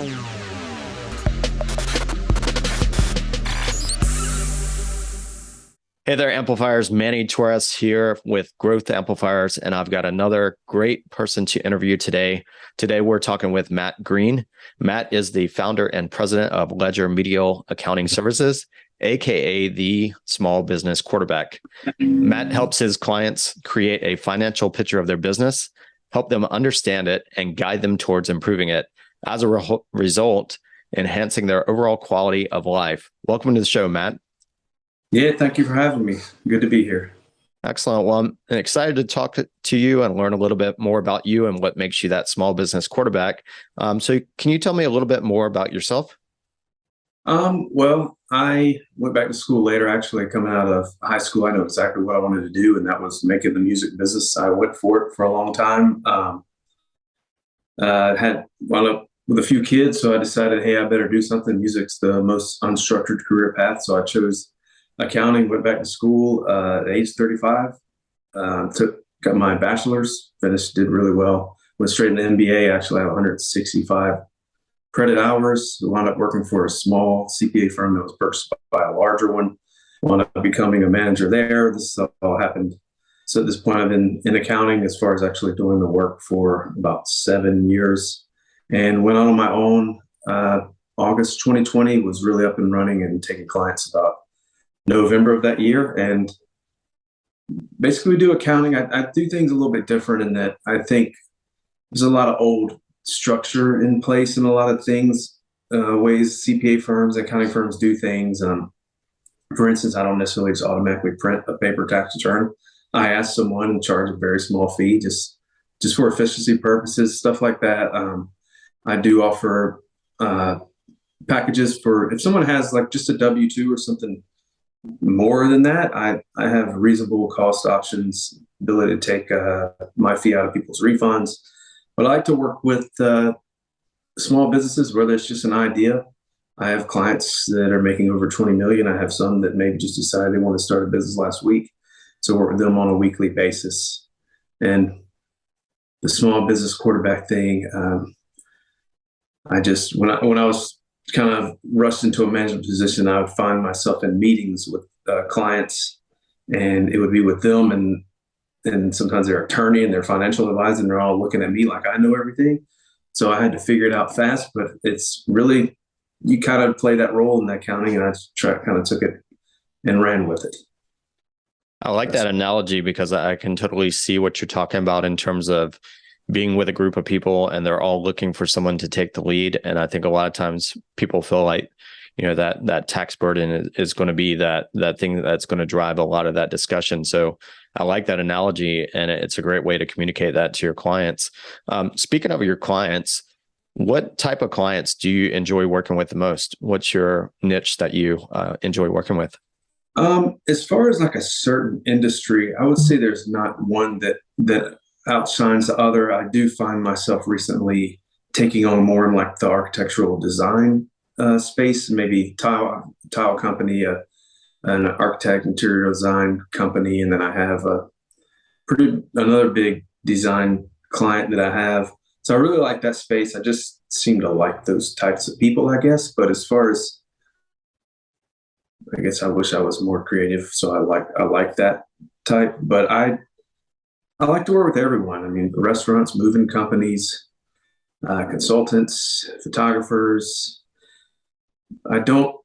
Hey there, Amplifiers. Manny Torres here with Growth Amplifiers, and I've got another great person to interview today. Today, we're talking with Matt Green. Matt is the founder and president of Ledger Medial Accounting Services, aka the small business quarterback. Matt helps his clients create a financial picture of their business, help them understand it, and guide them towards improving it. As a result, enhancing their overall quality of life. Welcome to the show, Matt. Yeah, thank you for having me. Good to be here. Excellent. Well, I'm excited to talk to you and learn a little bit more about you and what makes you that small business quarterback. So can you tell me a little bit more about yourself? Well, I went back to school later, actually coming out of high school. I know exactly what I wanted to do, and that was making the music business. I went for it for a long time. Had wound up with a few kids, so I decided, hey, I better do something. Music's the most unstructured career path, so I chose accounting. Went back to school at age 35. Got my bachelor's, finished, did really well. Went straight into MBA. Actually, I have 165 credit hours. Wound up working for a small CPA firm that was purchased by a larger one. Wound up becoming a manager there. This all happened. So at this point, I've been in accounting as far as actually doing the work for about 7 years, and went on my own. August 2020 was really up and running and taking clients about November of that year. And basically we do accounting. I do things a little bit different in that I think there's a lot of old structure in place in a lot of things, ways CPA firms, accounting firms do things. For instance, I don't necessarily just automatically print a paper tax return. I ask someone and charge a very small fee just for efficiency purposes, stuff like that. I do offer packages for if someone has like just a W-2 or something more than that. I have reasonable cost options, ability to take my fee out of people's refunds. But I like to work with small businesses, whether it's just an idea. I have clients that are making over 20 million. I have some that maybe just decided they want to start a business last week. So I work with them on a weekly basis. And the small business quarterback thing, I just, when I was kind of rushed into a management position, I would find myself in meetings with clients, and it would be with them and sometimes their attorney and their financial advisor, and they're all looking at me like I know everything. So I had to figure it out fast, but it's really, you kind of play that role in accounting, and I kind of took it and ran with it. I like that analogy because I can totally see what you're talking about in terms of being with a group of people and they're all looking for someone to take the lead. And I think a lot of times people feel like, that tax burden is going to be that thing that's going to drive a lot of that discussion. So I like that analogy, and it's a great way to communicate that to your clients. Speaking of your clients, what type of clients do you enjoy working with the most? What's your niche that you enjoy working with? As far as like a certain industry, I would say there's not one that outshines the other. I do find myself recently taking on more in like the architectural design space, maybe tile company, an architect, interior design company, and then I have another big design client that I have. So I really like that space. I just seem to like those types of people, I guess. But as far as, I guess I wish I was more creative, so I like that type. But I like to work with everyone. I mean, restaurants, moving companies, consultants, photographers. I don't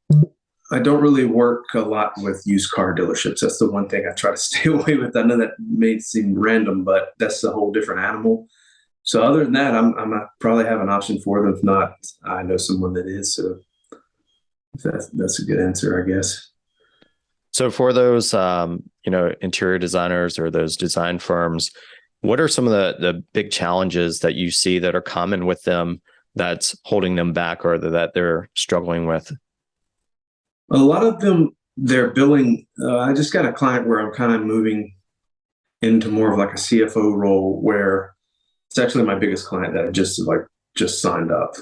really work a lot with used car dealerships. That's the one thing I try to stay away with. I know that may seem random, but that's a whole different animal. So other than that, I probably have an option for them. If not, I know someone that is. So that's a good answer, I guess. So for those, interior designers or those design firms, what are some of the big challenges that you see that are common with them that's holding them back or that they're struggling with? A lot of them, they're billing. I just got a client where I'm kind of moving into more of like a CFO role, where it's actually my biggest client that I just signed up.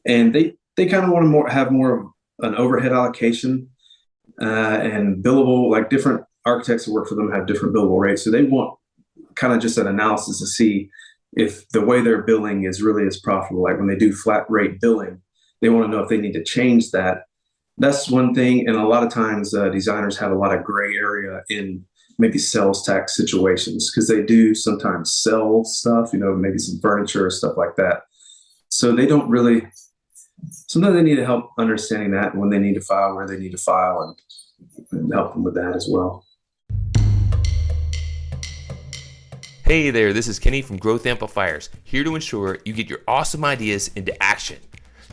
And they kind of want to have more of an overhead allocation and billable, like different architects that work for them have different billable rates. So they want kind of just an analysis to see if the way they're billing is really as profitable. Like when they do flat rate billing, they want to know if they need to change that. That's one thing. And a lot of times designers have a lot of gray area in maybe sales tax situations because they do sometimes sell stuff, maybe some furniture or stuff like that. So they don't really, sometimes they need help understanding that when they need to file, where they need to file, and help them with that as well. Hey there, this is Kenny from Growth Amplifiers, here to ensure you get your awesome ideas into action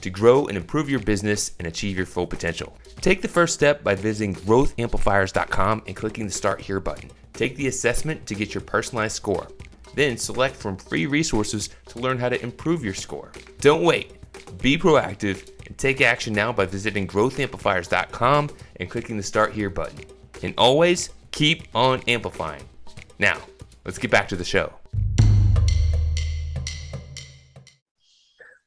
to grow and improve your business and achieve your full potential. Take the first step by visiting growthamplifiers.com and clicking the Start Here button. Take the assessment to get your personalized score. Then select from free resources to learn how to improve your score. Don't wait. Be proactive and take action now by visiting growthamplifiers.com and clicking the Start Here button. And always keep on amplifying. Now, let's get back to the show.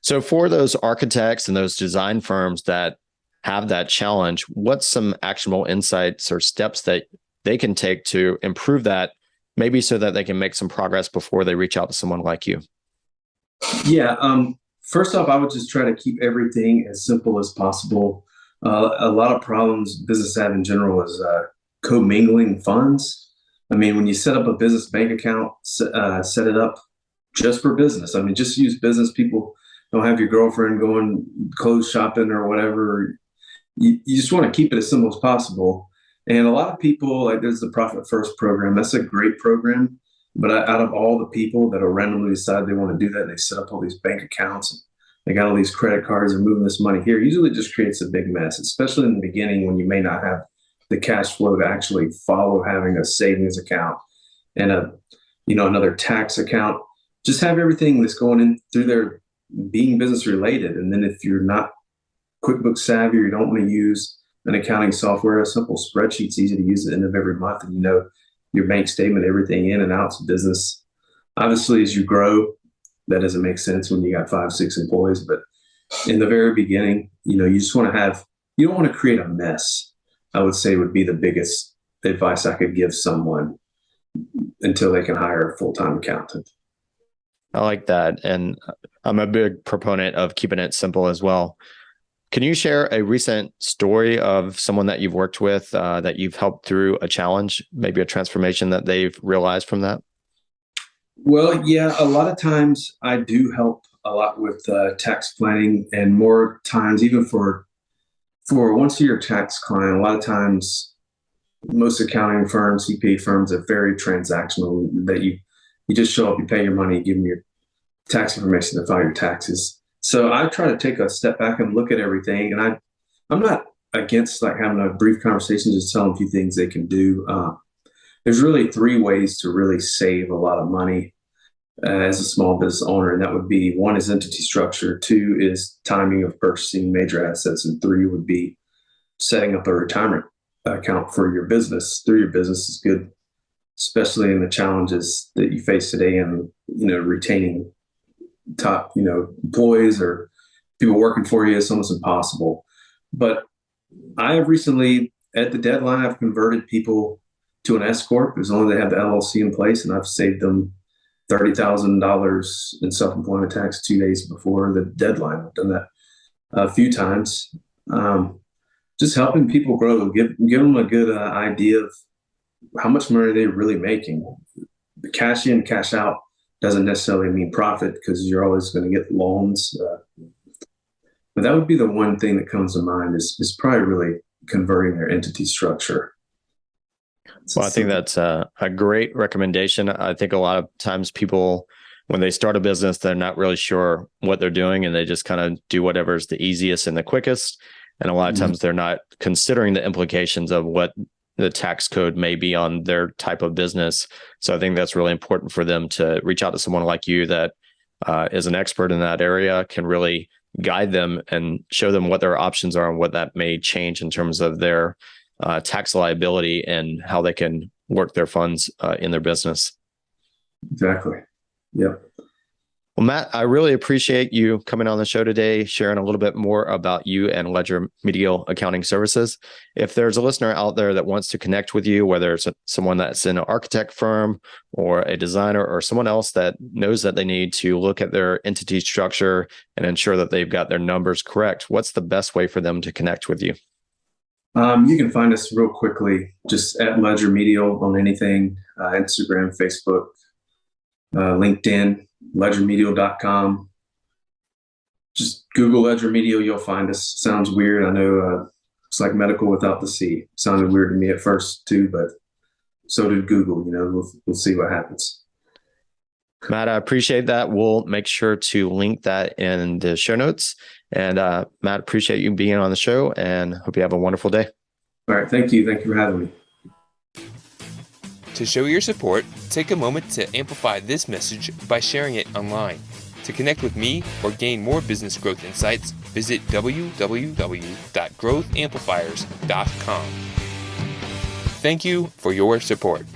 So for those architects and those design firms that have that challenge, what's some actionable insights or steps that they can take to improve that, maybe so that they can make some progress before they reach out to someone like you? Yeah. First off, I would just try to keep everything as simple as possible. A lot of problems business have in general is commingling funds. I mean, when you set up a business bank account, set it up just for business. I mean, just use business. People don't have your girlfriend going clothes shopping or whatever. You just want to keep it as simple as possible. And a lot of people, like there's the Profit First program. That's a great program. But out of all the people that will randomly decide they want to do that, and they set up all these bank accounts, and they got all these credit cards and moving this money here, usually just creates a big mess, especially in the beginning when you may not have the cash flow to actually follow having a savings account and another tax account. Just have everything that's going in through there being business related. And then if you're not QuickBooks savvy or you don't want to use an accounting software, a simple spreadsheet's easy to use at the end of every month, and your bank statement, everything in and out's business. Obviously, as you grow, that doesn't make sense when you got 5, 6 employees. But in the very beginning, you just want to you don't want to create a mess, I would say would be the biggest advice I could give someone until they can hire a full-time accountant. I like that. And I'm a big proponent of keeping it simple as well. Can you share a recent story of someone that you've worked with that you've helped through a challenge, maybe a transformation that they've realized from that? Well, yeah, a lot of times I do help a lot with tax planning, and more times, even for once a year tax client, a lot of times most accounting firms, CPA firms are very transactional, that you just show up, you pay your money, you give them your tax information to file your taxes. So I try to take a step back and look at everything. And I'm not against like having a brief conversation, just telling a few things they can do. There's really 3 ways to really save a lot of money as a small business owner. And that would be, 1 is entity structure, 2 is timing of purchasing major assets, and 3 would be setting up a retirement account for your business. Through your business is good, especially in the challenges that you face today, and retaining top employees or people working for you is almost impossible. But I have recently, at the deadline, I've converted people to an S corp as long as they have the LLC in place, and I've saved them $30,000 in self-employment tax 2 days before the deadline. I've done that a few times. Just helping people grow, give them a good idea of how much money they're really making. The cash in, cash out doesn't necessarily mean profit, because you're always going to get loans. But that would be the one thing that comes to mind is probably really converting their entity structure. Well, I think that's a great recommendation. I think a lot of times people, when they start a business, they're not really sure what they're doing, and they just kind of do whatever's the easiest and the quickest. And a lot of times they're not considering the implications of what the tax code may be on their type of business. So I think that's really important for them to reach out to someone like you that is an expert in that area, can really guide them and show them what their options are and what that may change in terms of their tax liability and how they can work their funds in their business. Exactly. Yep. Well, Matt, I really appreciate you coming on the show today, sharing a little bit more about you and Ledger Medial Accounting Services. If there's a listener out there that wants to connect with you, whether it's someone that's in an architect firm or a designer or someone else that knows that they need to look at their entity structure and ensure that they've got their numbers correct, what's the best way for them to connect with you? You can find us real quickly just at Ledger Medial on anything, Instagram, Facebook, LinkedIn, ledgermedial.com. Just Google Ledger Medial, you'll find us. Sounds weird. I know it's like medical without the C. Sounded weird to me at first too, but so did Google. We'll see what happens. Matt, I appreciate that. We'll make sure to link that in the show notes. And Matt, appreciate you being on the show and hope you have a wonderful day. All right. Thank you. Thank you for having me. To show your support, take a moment to amplify this message by sharing it online. To connect with me or gain more business growth insights, visit www.growthamplifiers.com. Thank you for your support.